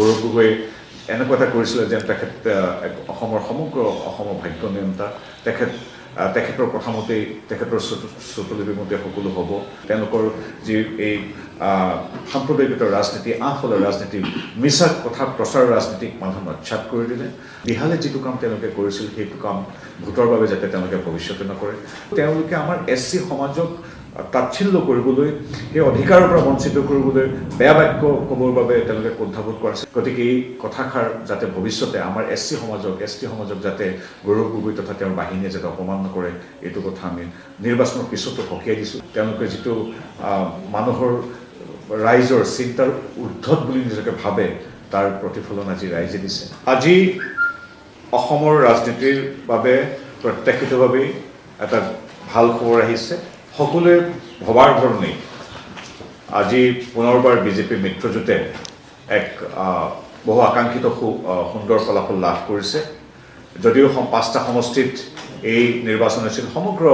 গৌৰৱ গগৈ এনেকুৱা এটা কৰিছিলে যেন তেখেত অসমৰ সমগ্ৰ অসমৰ ভাগ্য নিয়ন্তা তেখেতৰ কথামতেই তেখেতৰ শ্ৰুতলিপিৰ মতে সকলো হ'ব তেওঁলোকৰ যি এই সাম্প্ৰদায়িকতাৰ ৰাজনীতি আঁফলৰ ৰাজনীতি মিছা কথা প্ৰচাৰ ৰাজনীতিক মানুহে নচ্ছাত কৰি দিলে বিহালে যিটো কাম তেওঁলোকে কৰিছিল সেইটো কাম ভোটৰ বাবে যাতে তেওঁলোকে ভৱিষ্যতে নকৰে তেওঁলোকে আমাৰ SC সমাজক তাচ্ছিল্য কৰিবলৈ সেই অধিকাৰৰ পৰা বঞ্চিত কৰিবলৈ বেয়া বাক্য ক'বৰ বাবে তেওঁলোকে কুণ্ঠাবোধ কৰিছে গতিকে এই কথাষাৰ যাতে ভৱিষ্যতে আমাৰ SC সমাজক যাতে গৌৰৱ গগৈ তথা তেওঁৰ বাহিনীয়ে যাতে অপমান নকৰে এইটো কথা আমি নিৰ্বাচনৰ পিছতো সকীয়াই দিছোঁ তেওঁলোকে যিটো মানুহৰ ৰাইজৰ চিন্তাৰ ঊৰ্ধত বুলি নিজকে ভাবে তাৰ প্ৰতিফলন আজি ৰাইজে দিছে আজি অসমৰ ৰাজনীতিৰ বাবে প্ৰত্যাশিতভাৱেই এটা ভাল খবৰ আহিছে সকলোৱে ভবাৰ ধৰণেই আজি পুনৰবাৰ বিজেপি মিত্ৰজোঁটে এক বহু আকাংক্ষিত সুন্দৰ ফলাফল লাভ কৰিছে যদিও 5টা সমষ্টিত এই নিৰ্বাচন আছিল সমগ্ৰ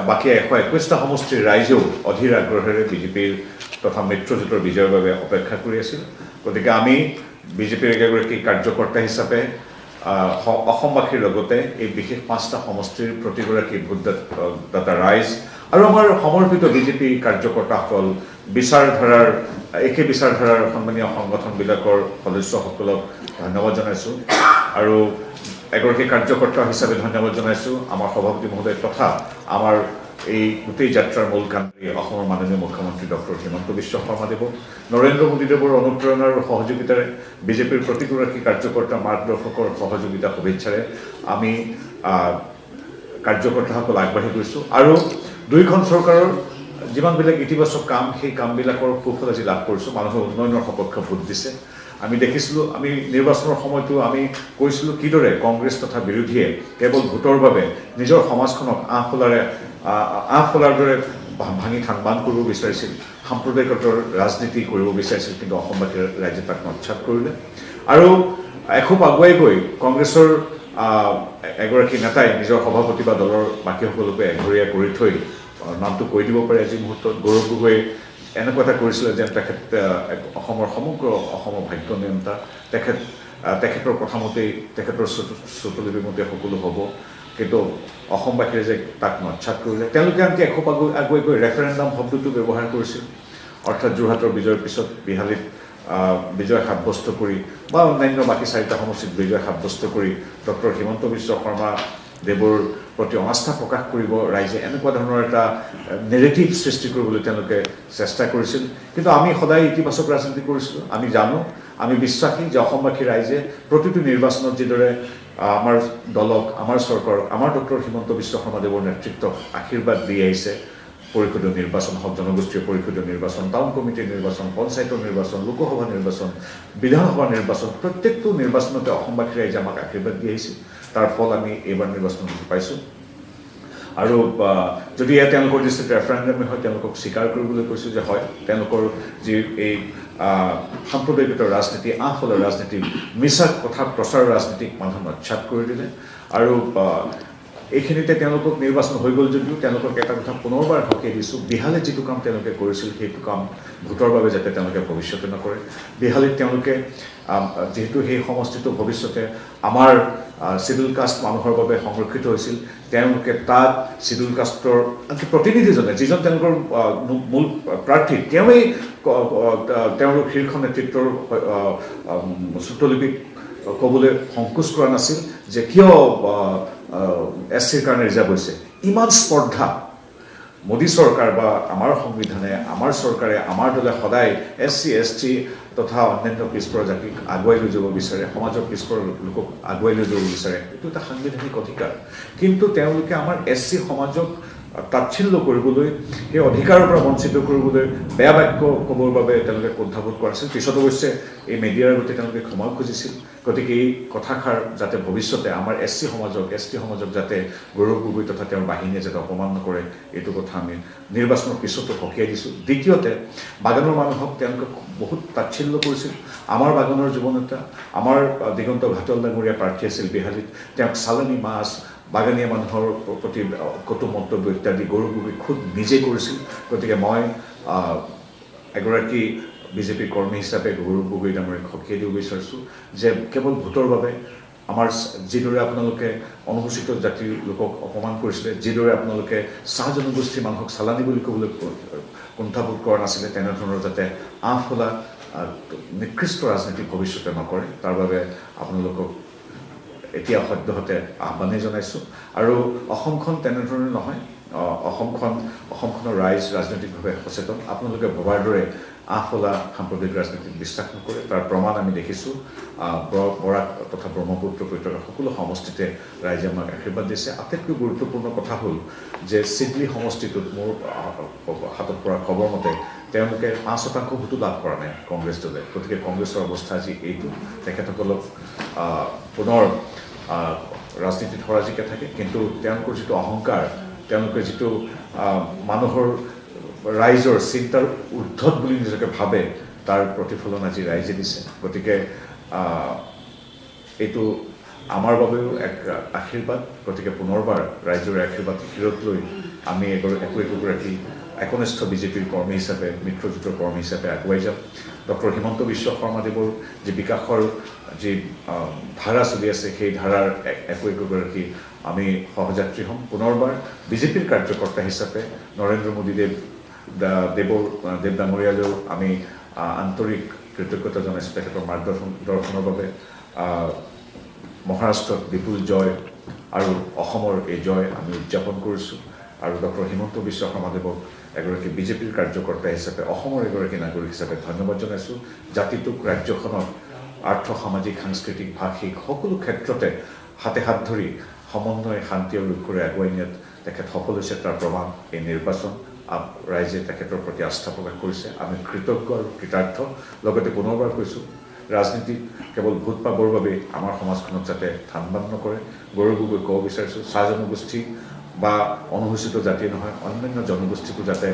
বাকী 121টা সমষ্টিৰ ৰাইজেও অধীৰ আগ্ৰহেৰে বিজেপিৰ তথা মিত্ৰজোঁটৰ বিজয়ৰ বাবে অপেক্ষা কৰি আছিল গতিকে আমি বিজেপিৰ এগৰাকী কাৰ্যকৰ্তা হিচাপে অসমবাসীৰ লগতে এই বিশেষ 5টা সমষ্টিৰ প্ৰতিগৰাকী ভোটদাতা ৰাইজ আৰু আমাৰ সমৰ্পিত বিজেপি কাৰ্যকৰ্তাসকল একে বিচাৰধাৰাৰ সন্মানীয় সংগঠনবিলাকৰ সদস্যসকলক ধন্যবাদ জনাইছোঁ আৰু এগৰাকী কাৰ্যকৰ্তা হিচাপে ধন্যবাদ জনাইছোঁ আমাৰ সভাপতি মহোদয় তথা আমাৰ এই গোটেই যাত্ৰাৰ মূল কাণ্ডাৰী অসমৰ মাননীয় মুখ্যমন্ত্ৰী ডক্টৰ হিমন্ত বিশ্ব শৰ্মাদেৱক নৰেন্দ্ৰ মোদীদেৱৰ অনুপ্ৰেৰণাৰ সহযোগিতাৰে বিজেপিৰ প্ৰতিগৰাকী কাৰ্যকৰ্তা মাৰ্গদৰ্শকৰ সহযোগিতা শুভেচ্ছাৰে আমি কাৰ্যকৰ্তাসকল আগবাঢ়ি গৈছোঁ আৰু দুয়োখন চৰকাৰৰ যিমানবিলাক ইতিবাচক কাম সেই কামবিলাকৰ সুফল আজি লাভ কৰিছোঁ মানুহে উন্নয়নৰ সপক্ষে ভোট দিছে আমি দেখিছিলোঁ আমি নিৰ্বাচনৰ সময়তো আমি কৈছিলোঁ কিদৰে কংগ্ৰেছ তথা বিৰোধীয়ে কেৱল ভোটৰ বাবে নিজৰ সমাজখনক আঁফলাৰ দৰে ভাঙি থানবান কৰিব বিচাৰিছিল সাম্প্ৰদায়িকতাৰ ৰাজনীতি কৰিব বিচাৰিছিল কিন্তু অসমবাসীৰ ৰাইজে তাক নচ্ছাত কৰিলে আৰু এখোপ আগুৱাই গৈ কংগ্ৰেছৰ এগৰাকী নেতাই নিজৰ সভাপতি বা দলৰ বাকীসকলকে এঘৰীয়া কৰি থৈ নামটো কৈ দিব পাৰে আজি মুহূৰ্তত গৌৰৱ গগৈ এনেকুৱা এটা কৰিছিলে যেন তেখেত অসমৰ সমগ্ৰ অসমৰ ভাগ্য নিয়ন্তা তেখেতৰ কথামতেই তেখেতৰ শ্ৰুতলিপিৰ মতে সকলো হ'ব কিন্তু অসমবাসীয়ে যে তাক নচ্ছাত কৰিলে তেওঁলোকে আনকি এখোপ আগুৱাই গৈ ৰেফাৰেণ্ডাম শব্দটো ব্যৱহাৰ কৰিছিল অৰ্থাৎ যোৰহাটৰ বিজয়ৰ পিছত বিহালীত বিজয় সাব্যস্ত কৰি বা অন্যান্য বাকী 4টা সমষ্টিত বিজয় সাব্যস্ত কৰি ডক্টৰ হিমন্ত বিশ্ব শৰ্মা দেৱৰ প্ৰতি অনাস্থা প্ৰকাশ কৰিব ৰাইজে এনেকুৱা ধৰণৰ এটা নেৰেটিভ সৃষ্টি কৰিবলৈ তেওঁলোকে চেষ্টা কৰিছিল কিন্তু আমি সদায় ইতিবাচক ৰাজনীতি কৰিছিলোঁ আমি জানো আমি বিশ্বাসী যে অসমবাসী ৰাইজে প্ৰতিটো নিৰ্বাচনত যিদৰে আমাৰ দলক আমাৰ চৰকাৰক আমাৰ ডক্টৰ হিমন্ত বিশ্ব শৰ্মাদেৱৰ নেতৃত্বক আশীৰ্বাদ দি আহিছে পৰিষদীয় নিৰ্বাচন হওক জনগোষ্ঠীয় পৰিষদীয় নিৰ্বাচন টাউন কমিটিৰ নিৰ্বাচন পঞ্চায়তৰ নিৰ্বাচন লোকসভা নিৰ্বাচন বিধানসভা নিৰ্বাচন প্ৰত্যেকটো নিৰ্বাচনতে অসমবাসী ৰাইজে আমাক আশীৰ্বাদ দি আহিছিল তাৰ ফল আমি এইবাৰ নিৰ্বাচনত পাইছোঁ আৰু যদি এয়া তেওঁলোকৰ দৃষ্টিত ৰেফাৰেণ্ডামে হয় তেওঁলোকক স্বীকাৰ কৰিবলৈ কৈছোঁ যে হয় তেওঁলোকৰ যি এই সাম্প্ৰদায়িকতাৰ ৰাজনীতি আঁফলৰ ৰাজনীতি মিছা কথা প্ৰচাৰ ৰাজনীতিক মানুহে নচ্ছাত কৰি দিলে আৰু এইখিনিতে তেওঁলোকক নিৰ্বাচন হৈ গ'ল যদিও তেওঁলোকক এটা কথা পুনৰবাৰ সকীয়াই দিছোঁ বিহালে যিটো কাম তেওঁলোকে কৰিছিল সেইটো কাম ভোটৰ বাবে যাতে তেওঁলোকে ভৱিষ্যতে নকৰে বিহালীত তেওঁলোকে যেহেতু সেই সমষ্টিটো ভৱিষ্যতে আমাৰ শিডিউল কাষ্ট মানুহৰ বাবে সংৰক্ষিত হৈছিল তেওঁলোকে তাত শিডিউল কাষ্টৰ আনকি প্ৰতিনিধিজনে যিজন তেওঁলোকৰ মূল প্ৰাৰ্থী তেওঁৰ শীৰ্ষ নেতৃত্বৰ শ্ৰুতলিপিক ক'বলৈ সংকোচ কৰা নাছিল যে কিয় SCৰ কাৰণে ৰিজাৰ্ভ হৈছে ইমান স্পৰ্ধা মোদী চৰকাৰ বা আমাৰ সংবিধানে আমাৰ চৰকাৰে আমাৰ দলে সদায় SC ST তথা অন্যান্য পিছপৰা জাতিক আগুৱাই লৈ যাব বিচাৰে সমাজৰ পিছপৰা লোকক আগুৱাই লৈ যাব বিচাৰে এইটো এটা সাংবিধানিক অধিকাৰ কিন্তু তেওঁলোকে আমাৰ SC সমাজক তাচ্ছিল্য কৰিবলৈ সেই অধিকাৰৰ পৰা বঞ্চিত কৰিবলৈ বেয়া বাক্য ক'বৰ বাবে তেওঁলোকে কুণ্ঠাবোধ কৰিছিল পিছত অৱশ্যে এই মিডিয়াৰ আগতে তেওঁলোকে ক্ষমা খুজিছিল গতিকে এই কথাষাৰ যাতে ভৱিষ্যতে আমাৰ SC ST সমাজক যাতে গৌৰৱ গগৈ তথা তেওঁৰ বাহিনীয়ে যাতে অপমান নকৰে এইটো কথা আমি নিৰ্বাচনৰ পিছতো সকীয়াই দিছোঁ দ্বিতীয়তে বাগানৰ মানুহক তেওঁলোকে বহুত তাচ্ছিল্য কৰিছিল আমাৰ বাগানৰ যুৱনেতা আমাৰ দিগন্ত ঘাটল ডাঙৰীয়া প্ৰাৰ্থী আছিল বিহালীত তেওঁক চালানী মাছ বাগানীয়া মানুহৰ প্ৰতি কটু মন্তব্য ইত্যাদি গৌৰৱ গগৈ খুদ নিজে কৰিছিল গতিকে মই এগৰাকী বিজেপিৰ কৰ্মী হিচাপে গৌৰৱ গগৈ ডাঙৰীক সকীয়াই দিব বিচাৰিছোঁ যে কেৱল ভোটৰ বাবে আমাৰ যিদৰে আপোনালোকে অনুসূচিত জাতিৰ লোকক অপমান কৰিছিলে, যিদৰে আপোনালোকে চাহ জনগোষ্ঠীৰ মানুহক চালানী বুলি ক'বলৈ কুণ্ঠাবোধ কৰা নাছিলে, তেনেধৰণৰ যাতে আঁফলা নিকৃষ্ট ৰাজনীতি ভৱিষ্যতে নকৰে, তাৰ বাবে আপোনালোকক এতিয়া সদ্যহতে আহ্বানেই জনাইছোঁ। আৰু অসমখন তেনেধৰণে নহয়, অসমখনৰ ৰাইজ ৰাজনৈতিকভাৱে সচেতন। আপোনালোকে ভবাৰ দৰে আঁফলা সাম্প্ৰদায়িক ৰাজনীতিত বিশ্বাস নকৰে, তাৰ প্ৰমাণ আমি দেখিছোঁ। বৰাক তথা ব্ৰহ্মপুত্ৰ উপত্যকাৰ সকলো সমষ্টিতে ৰাইজে আমাক আশীৰ্বাদ দিছে। আটাইতকৈ গুৰুত্বপূৰ্ণ কথা হ'ল যে চিডলি সমষ্টিটোত মোৰ হাতত পৰা খবৰ মতে তেওঁলোকে ৫% ভোটো লাভ কৰা নাই কংগ্ৰেছ দলে। গতিকে কংগ্ৰেছৰ অৱস্থা আজি এইটো। তেখেতসকলক পুনৰ ৰাজনীতিত হৰাজিকে থাকে, কিন্তু তেওঁলোকৰ যিটো অহংকাৰ, তেওঁলোকে যিটো মানুহৰ ৰাইজৰ চিন্তাৰ ঊৰ্ধত বুলি নিজকে ভাবে, তাৰ প্ৰতিফলন আজি ৰাইজে দিছে। গতিকে এইটো আমাৰ বাবেও এক আশীৰ্বাদ। গতিকে পুনৰবাৰ ৰাইজৰ আশীৰ্বাদ শিৰত লৈ আমি একোগৰাকী একনিষ্ঠ বিজেপিৰ কৰ্মী হিচাপে, মিত্ৰজোঁটৰ কৰ্মী হিচাপে আগুৱাই যাম। ডক্টৰ হিমন্ত বিশ্ব শৰ্মাদেৱৰ যি বিকাশৰ যি ধাৰা চলি আছে, সেই ধাৰাৰ একোগৰাকী আমি সহযাত্ৰী হ'ম। পুনৰবাৰ বিজেপিৰ কাৰ্যকৰ্তা হিচাপে নৰেন্দ্ৰ মোদী দেৱ ডাঙৰীয়ালৈও আমি আন্তৰিক কৃতজ্ঞতা জনাইছোঁ তেখেতৰ মাৰ্গদৰ্শনৰ বাবে। মহাৰাষ্ট্ৰত বিপুল জয় আৰু অসমৰ এই জয় আমি উদযাপন কৰিছোঁ। আৰু ডক্টৰ হিমন্ত বিশ্ব শৰ্মাদেৱক এগৰাকী বিজেপিৰ কাৰ্যকৰ্তা হিচাপে, অসমৰ এগৰাকী নাগৰিক হিচাপে ধন্যবাদ জনাইছোঁ। জাতিটোক, ৰাজ্যখনক আৰ্থ, সামাজিক, সাংস্কৃতিক, ভাষিক সকলো ক্ষেত্ৰতে হাতে হাত ধৰি সমন্বয়, শান্তি আৰু ঐক্যৰে আগুৱাই নিয়াত তেখেত সফল হৈছে, তাৰ প্ৰমাণ এই নিৰ্বাচন। ৰাইজে তেখেতৰ প্ৰতি আস্থা প্ৰকাশ কৰিছে। আমি কৃতজ্ঞ আৰু কৃতাৰ্থ। লগতে পুনৰবাৰ কৈছোঁ, ৰাজনীতিত কেৱল ভোট পাবৰ বাবে আমাৰ সমাজখনক যাতে ধান-বান নকৰে। গৌৰৱ গগৈ ক'ব বিচাৰিছোঁ, চাহ জনগোষ্ঠী বা অনুসূচিত জাতি নহয়, অন্যান্য জনগোষ্ঠীকো যাতে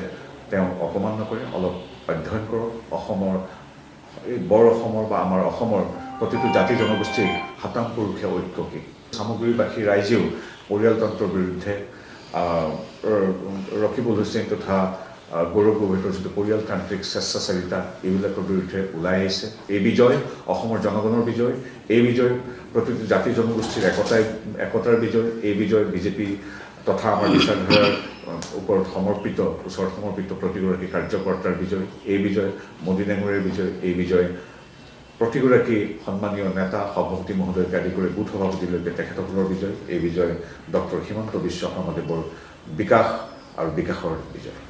তেওঁ অপমান নকৰে। অলপ অধ্যয়ন কৰক অসমৰ, এই বৰ অসমৰ বা আমাৰ অসমৰ প্ৰতিটো জাতি জনগোষ্ঠীৰ সাতাম পুৰুষীয়া ঐক্য কি। সামগ্ৰীবাসী ৰাইজেও পৰিয়ালতন্ত্ৰৰ বিৰুদ্ধে ৰকিবুল হুছেইন তথা গৌৰৱ গগৈৰ যিটো পৰিয়ালতান্ত্ৰিক স্বেচ্ছাচাৰিতা, এইবিলাকৰ বিৰুদ্ধে ওলাই আহিছে। এই বিজয় অসমৰ জনগণৰ বিজয়, এই বিজয় প্ৰতিটো জাতি জনগোষ্ঠীৰ একতাৰ বিজয়, এই বিজয় বিজেপি তথা আমাৰ বিচাৰধাৰাৰ ওচৰত সমৰ্পিত প্ৰতিগৰাকী কাৰ্যকৰ্তাৰ বিজয়, এই বিজয় মোদী ডাঙৰীয়াৰ বিজয়, এই বিজয় প্ৰতিগৰাকী সন্মানীয় নেতা সভাপতি মহোদয়কে আদি কৰি বুথ সভাপতিলৈকে তেখেতসকলৰ বিজয়, এই বিজয় ডক্টৰ হিমন্ত বিশ্ব শৰ্মাদেৱৰ বিকাশ আৰু বিকাশৰ বিজয়।